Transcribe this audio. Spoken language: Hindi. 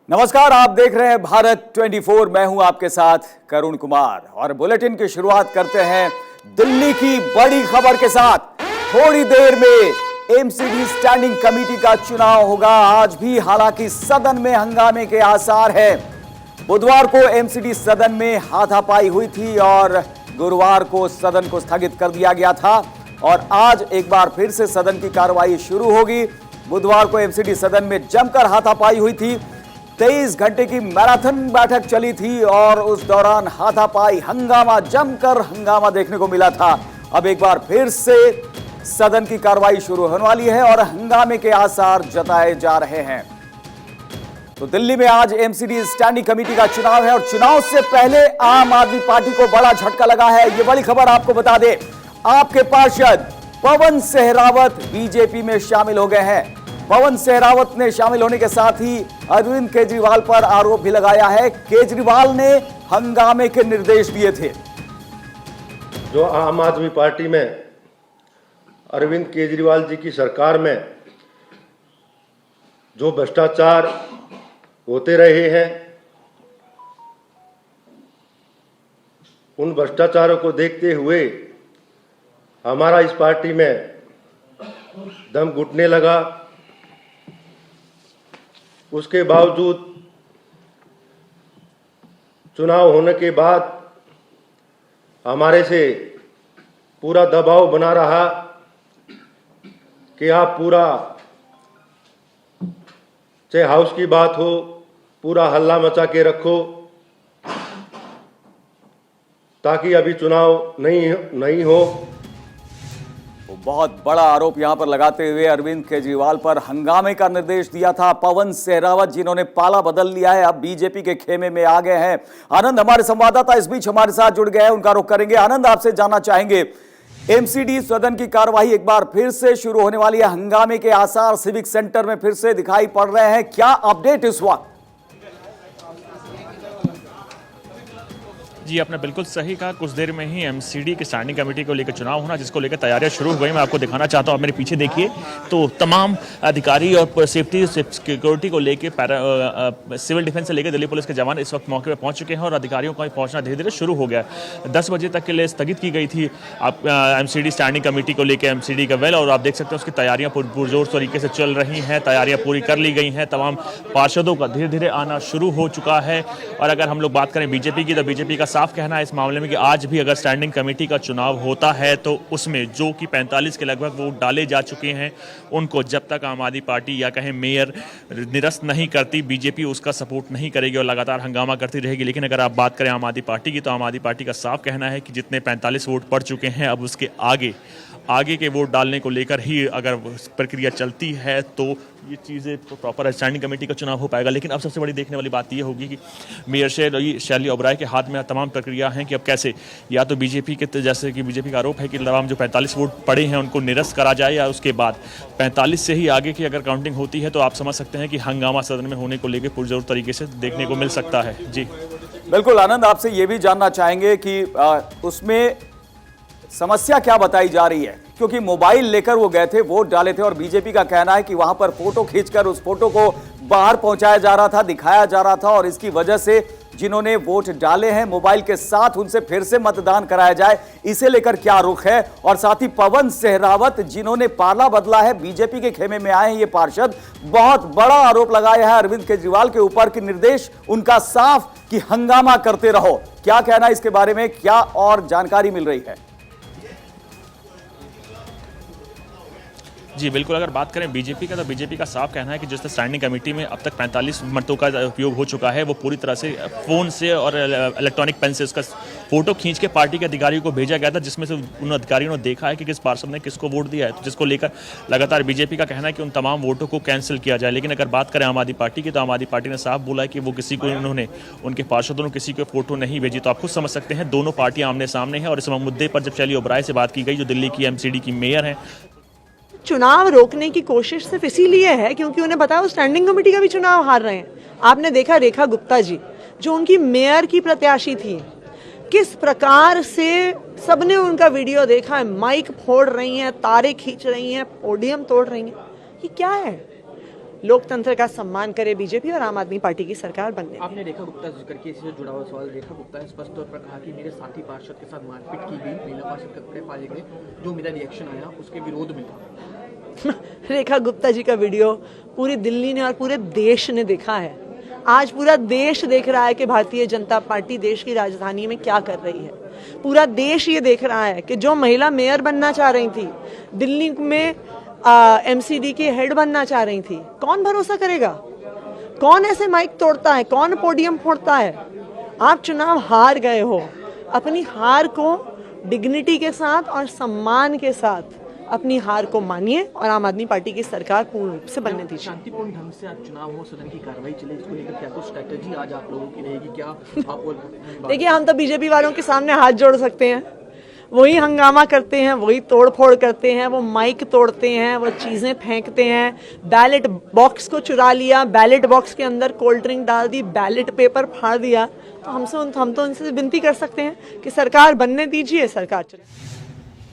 नमस्कार, आप देख रहे हैं भारत 24। मैं हूं आपके साथ करुण कुमार और बुलेटिन की शुरुआत करते हैं दिल्ली की बड़ी खबर के साथ। थोड़ी देर में एमसीडी स्टैंडिंग कमेटी का चुनाव होगा। आज भी हालांकि सदन में हंगामे के आसार हैं। बुधवार को एमसीडी सदन में हाथापाई हुई थी और गुरुवार को सदन को स्थगित कर दिया गया था और आज एक बार फिर से सदन की कार्रवाई शुरू होगी। बुधवार को एमसीडी सदन में जमकर हाथापाई हुई थी। 23 घंटे की मैराथन बैठक चली थी और उस दौरान हाथापाई, हंगामा, जमकर हंगामा देखने को मिला था। अब एक बार फिर से सदन की कार्रवाई शुरू होने वाली है और हंगामे के आसार जताए जा रहे हैं। तो दिल्ली में आज एमसीडी स्टैंडिंग कमेटी का चुनाव है और चुनाव से पहले आम आदमी पार्टी को बड़ा झटका लगा है। यह बड़ी खबर आपको बता दें, आपके पार्षद पवन सहरावत बीजेपी में शामिल हो गए हैं। पवन सहरावत ने शामिल होने के साथ ही अरविंद केजरीवाल पर आरोप भी लगाया है। केजरीवाल ने हंगामे के निर्देश दिए थे। जो आम आदमी पार्टी में अरविंद केजरीवाल जी की सरकार में जो भ्रष्टाचार होते रहे हैं, उन भ्रष्टाचारों को देखते हुए हमारा इस पार्टी में दम घुटने लगा। उसके बावजूद चुनाव होने के बाद हमारे से पूरा दबाव बना रहा कि आप पूरा, चाहे हाउस की बात हो, पूरा हल्ला मचा के रखो ताकि अभी चुनाव नहीं हो। बहुत बड़ा आरोप यहां पर लगाते हुए अरविंद केजरीवाल पर हंगामे का निर्देश दिया था पवन सहरावत, जिन्होंने पाला बदल लिया है, अब बीजेपी के खेमे में आ गए हैं। आनंद हमारे संवाददाता इस बीच हमारे साथ जुड़ गए हैं, उनका रुख करेंगे। आनंद, आपसे जानना चाहेंगे, एमसीडी सदन की कार्रवाई एक बार फिर से शुरू होने वाली है। हंगामे के आसार सिविक सेंटर में फिर से दिखाई पड़ रहे हैं, क्या अपडेट इस वक्त? जी, आपने बिल्कुल सही कहा। कुछ देर में ही एमसीडी की स्टैंडिंग कमेटी को लेकर चुनाव होना, जिसको लेकर तैयारियां शुरू हो गई। मैं आपको दिखाना चाहता हूं, आप मेरे पीछे देखिए, तो तमाम अधिकारी और सेफ्टी सिक्योरिटी को लेकर सिविल डिफेंस से लेकर दिल्ली पुलिस के जवान इस वक्त मौके पर पहुंच चुके हैं और अधिकारियों का पहुंचना धीरे धीरे शुरू हो गया। 10 बजे तक के लिए स्थगित की गई थी आप एमसीडी स्टैंडिंग कमेटी को लेकर, एमसीडी का वेल, और आप देख सकते हैं उसकी तैयारियां पुरजोर तरीके से चल रही हैं। तैयारियां पूरी कर ली गई हैं। तमाम पार्षदों का धीरे धीरे आना शुरू हो चुका है। और अगर हम लोग बात करें बीजेपी की, तो बीजेपी का साफ कहना है इस मामले में कि आज भी अगर स्टैंडिंग कमेटी का चुनाव होता है तो उसमें जो कि 45 के लगभग वोट डाले जा चुके हैं, उनको जब तक आम आदमी पार्टी या कहें मेयर निरस्त नहीं करती, बीजेपी उसका सपोर्ट नहीं करेगी और लगातार हंगामा करती रहेगी। लेकिन अगर आप बात करें आम आदमी पार्टी की, तो आम आदमी पार्टी का साफ कहना है कि जितने 45 वोट पड़ चुके हैं, अब उसके आगे के वोट डालने को लेकर ही अगर प्रक्रिया चलती है तो ये चीज़ें प्रॉपर स्टैंडिंग कमेटी का चुनाव हो पाएगा। लेकिन अब सबसे बड़ी देखने वाली बात ये होगी कि मेयर शैली ओबराय के हाथ में तमाम प्रक्रिया हैं कि अब कैसे, या तो बीजेपी के, जैसे कि बीजेपी का आरोप है कि तमाम जो 45 वोट पड़े हैं उनको निरस्त करा जाए, या उसके बाद 45 से ही आगे की अगर काउंटिंग होती है तो आप समझ सकते हैं कि हंगामा सदन में होने को लेकर पुरजोर तरीके से देखने को मिल सकता है। जी बिल्कुल आनंद, आपसे ये भी जानना चाहेंगे कि उसमें समस्या क्या बताई जा रही है, क्योंकि मोबाइल लेकर वो गए थे, वोट डाले थे और बीजेपी का कहना है कि वहां पर फोटो खींचकर उस फोटो को बाहर पहुंचाया जा रहा था, दिखाया जा रहा था और इसकी वजह से जिन्होंने वोट डाले हैं मोबाइल के साथ उनसे फिर से मतदान कराया जाए, इसे लेकर क्या रुख है? और साथ ही पवन सहरावत, जिन्होंने पाला बदला है, बीजेपी के खेमे में आए हैं ये पार्षद, बहुत बड़ा आरोप लगाया है अरविंद केजरीवाल के ऊपर कि निर्देश उनका साफ कि हंगामा करते रहो। क्या कहना है इसके बारे में, क्या और जानकारी मिल रही है? जी बिल्कुल, अगर बात करें बीजेपी का, तो बीजेपी का साफ कहना है कि जिस स्टैंडिंग कमेटी में अब तक 45 मतों का उपयोग हो चुका है, वो पूरी तरह से फ़ोन से और इलेक्ट्रॉनिक पेन से उसका फोटो खींच के पार्टी के अधिकारियों को भेजा गया था, जिसमें से उन अधिकारियों ने देखा है कि किस पार्षद ने किसको वोट दिया है, तो जिसको लेकर लगातार बीजेपी का कहना है कि उन तमाम वोटों को कैंसिल किया जाए। लेकिन अगर बात करें आम आदमी पार्टी की, तो आम आदमी पार्टी ने साफ बोला है कि वो किसी को, उन्होंने उनके पार्षदों ने किसी को फोटो नहीं भेजी। तो आप खुद समझ सकते हैं, दोनों पार्टियां आमने सामने हैं। और इस मुद्दे पर जब शैली ओबराय से बात की गई, जो दिल्ली की एमसीडी की मेयर हैं, चुनाव रोकने की कोशिश सिर्फ इसीलिए है क्योंकि उन्हें पता है वो स्टैंडिंग कमेटी का भी चुनाव हार रहे हैं। आपने देखा रेखा गुप्ता जी, जो उनकी मेयर की प्रत्याशी थी, किस प्रकार से सबने उनका वीडियो देखा है, माइक फोड़ रही हैं, तारे खींच रही हैं, पोडियम तोड़ रही हैं। ये क्या है? लोकतंत्र का सम्मान करे बीजेपी और आम आदमी पार्टी की सरकार बनने। आपने रेखा गुप्ता जिक्र किया, इससे जुड़ा हुआ सवाल। रेखा गुप्ता ने स्पष्ट तौर पर कहा कि मेरे साथी पार्षद के साथ मारपीट की गई, महिला पार्षद के कपड़े फाड़े गए, जो मेरा रिएक्शन आया उसके विरोध में था। रेखा गुप्ता जी का वीडियो पूरी दिल्ली ने और पूरे देश ने देखा है। आज पूरा देश देख रहा है कि भारतीय जनता पार्टी देश की राजधानी में क्या कर रही है। पूरा देश ये देख रहा है कि जो महिला मेयर बनना चाह रही थी, दिल्ली में एमसीडी की हेड बनना चाह रही थी, कौन भरोसा करेगा? कौन ऐसे माइक तोड़ता है? कौन पोडियम फोड़ता है? आप चुनाव हार गए हो, अपनी हार को डिग्निटी के साथ और सम्मान के साथ अपनी हार को मानिए और आम आदमी पार्टी की सरकार पूर्ण रूप से बनने दीजिए। शांतिपूर्ण ढंग से आज चुनाव हो, सदन की कार्रवाई चले, इसको लेकर क्या कुछ स्ट्रेटेजी आज आप लोगों की रहेगी? क्या आप देखिए, हम तो बीजेपी वालों के सामने हाथ जोड़ सकते हैं। वही हंगामा करते हैं, वही तोड़फोड़ करते हैं, वो माइक तोड़ते हैं, वो चीजें फेंकते हैं, बैलेट बॉक्स को चुरा लिया, बैलेट बॉक्स के अंदर कोल्ड ड्रिंक डाल दी, बैलेट पेपर फाड़ दिया। तो हम तो उनसे विनती कर सकते हैं कि सरकार बनने दीजिए, सरकार चले।